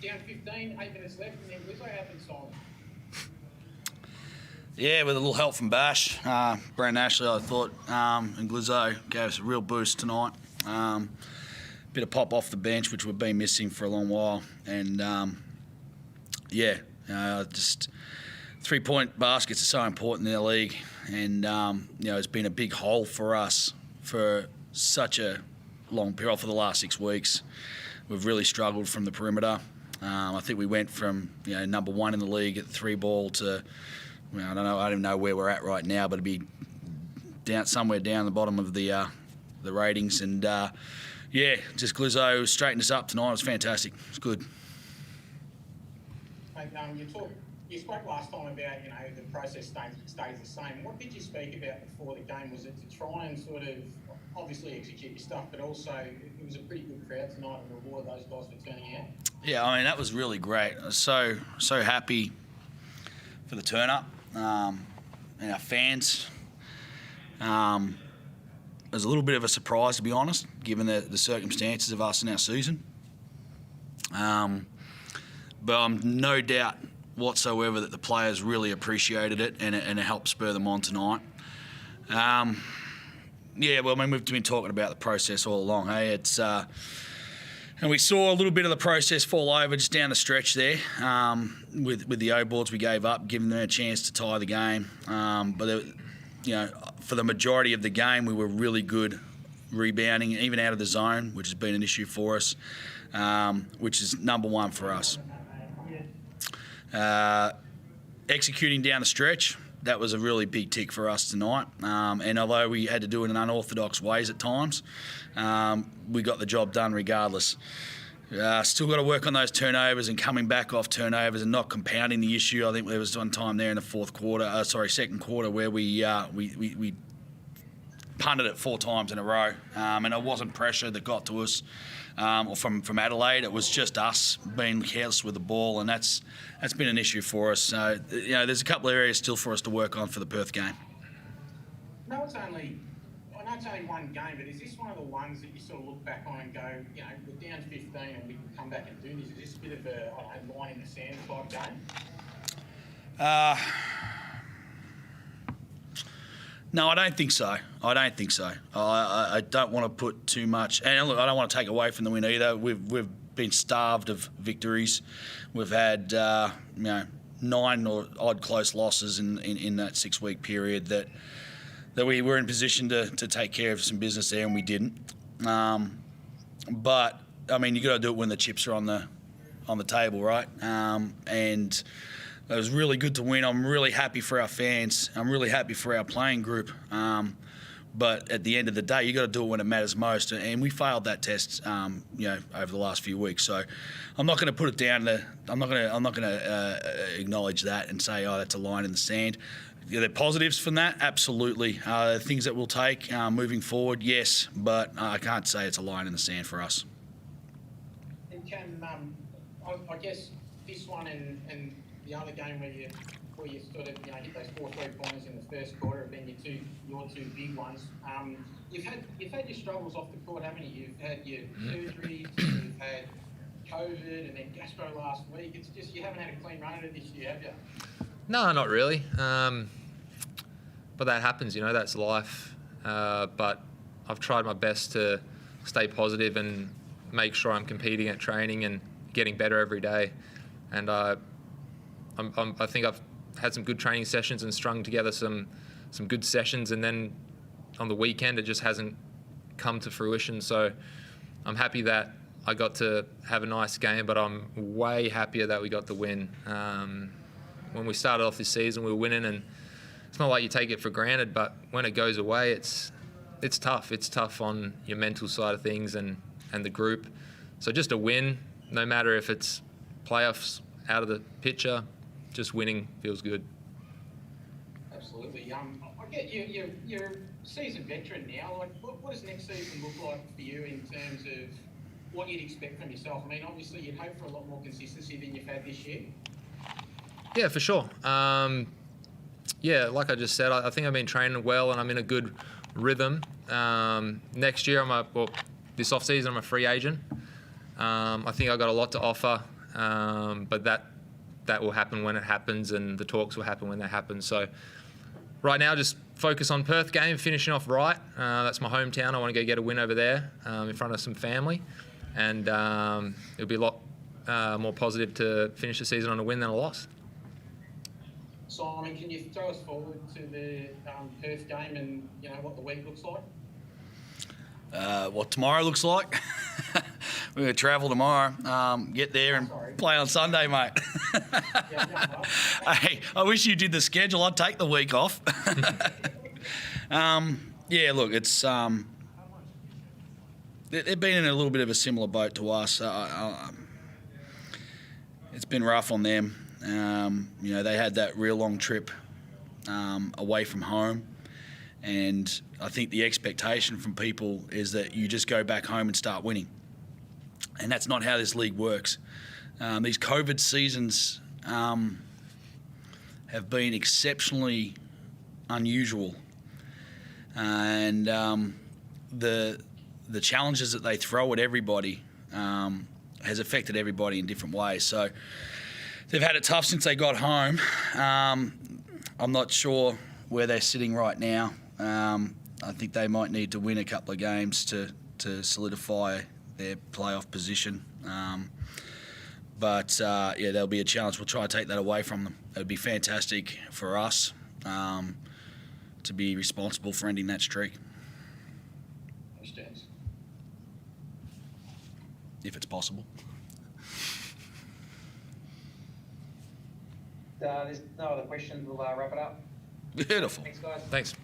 down 15, 8 minutes left, and then Wizzo happened, Simon. Yeah, with a little help from Bash, Brandon Ashley, I thought, and Glizzo gave us a real boost tonight. Bit of pop off the bench, which we've been missing for a long while, and just 3-point baskets are so important in the league, and it's been a big hole for us for such a long period for the last 6 weeks. We've really struggled from the perimeter. I think we went from number 1 in the league at 3-ball to I don't even know where we're at right now, but it'd be somewhere down the bottom of the ratings. And just Glizzo straightened us up tonight. It was fantastic. It was good. Mate, you spoke last time about the process stays the same. What did you speak about before the game? Was it to try and sort of obviously execute your stuff, but also it was a pretty good crowd tonight and reward those guys for turning out? Yeah, I mean that was really great. I was so happy for the turn up. And our fans. It was a little bit of a surprise, to be honest, given the circumstances of us in our season. But I'm no doubt whatsoever that the players really appreciated it, and it helped spur them on tonight. We've been talking about the process all along. Hey, and we saw a little bit of the process fall over just down the stretch there with the O-boards we gave up, giving them a chance to tie the game. But for the majority of the game, we were really good rebounding, even out of the zone, which has been an issue for us, which is number 1 for us. Executing down the stretch, that was a really big tick for us tonight. And although we had to do it in unorthodox ways at times, we got the job done regardless. Still got to work on those turnovers and coming back off turnovers and not compounding the issue. I think there was one time there in the second quarter where we punted it 4 times in a row, and it wasn't pressure that got to us or from Adelaide. It was just us being careless with the ball, and that's been an issue for us. So there's a couple of areas still for us to work on for the Perth game. I know it's only one game, but is this one of the ones that you sort of look back on and go, we're down 15 and we can come back and do this? Is this a bit of a line in the sand type game? No, I don't think so. I don't want to put too much, and look, I don't want to take away from the win either. We've been starved of victories. We've had 9 or odd close losses in that 6-week period that we were in position to take care of some business there, and we didn't. But I mean, you got to do it when the chips are on the table, right? And it was really good to win. I'm really happy for our fans. I'm really happy for our playing group. But at the end of the day, you got to do it when it matters most, and we failed that test, over the last few weeks. So I'm not going to put it down to. I'm not going to acknowledge that and say, oh, that's a line in the sand. Are there positives from that? Absolutely. Things that we'll take moving forward, yes, but I can't say it's a line in the sand for us. And I guess this one and the other game where you sort of hit those 4 3-pointers in the first quarter have been your two big ones. You've had your struggles off the court, haven't you? You've had your surgeries, you've had COVID, and then gastro last week. It's just you haven't had a clean run of it this year, have you? No, not really. But that happens, that's life. But I've tried my best to stay positive and make sure I'm competing at training and getting better every day. And I think I've had some good training sessions and strung together some good sessions, and then on the weekend it just hasn't come to fruition. So I'm happy that I got to have a nice game, but I'm way happier that we got the win. When we started off this season, we were winning, and it's not like you take it for granted, but when it goes away, it's tough. It's tough on your mental side of things and the group. So just a win, no matter if it's playoffs out of the picture, just winning feels good. Absolutely. I get you're a seasoned veteran now. Like, what does next season look like for you in terms of what you'd expect from yourself? I mean, obviously you'd hope for a lot more consistency than you've had this year. Yeah, for sure. Like I just said, I think I've been training well and I'm in a good rhythm. Next year, this off-season, I'm a free agent. I think I've got a lot to offer. but that will happen when it happens, and the talks will happen when they happen. So right now, just focus on Perth game, finishing off right. That's my hometown. I want to go get a win over there in front of some family, and it'll be a lot more positive to finish the season on a win than a loss. Simon, can you throw us forward to the Perth game and what the week looks like? What tomorrow looks like? We're going to travel tomorrow, get there and play on Sunday, mate. Hey, I wish you did the schedule. I'd take the week off. Yeah, look, it's they've been in a little bit of a similar boat to us. It's been rough on them. They had that real long trip away from home. And I think the expectation from people is that you just go back home and start winning. And that's not how this league works. These COVID seasons have been exceptionally unusual. And the challenges that they throw at everybody has affected everybody in different ways. So they've had it tough since they got home. I'm not sure where they're sitting right now. I think they might need to win a couple of games to solidify their playoff position. But there'll be a challenge. We'll try to take that away from them. It would be fantastic for us to be responsible for ending that streak. Understands. If it's possible. There's no other questions. We'll wrap it up. Beautiful. Thanks, guys. Thanks.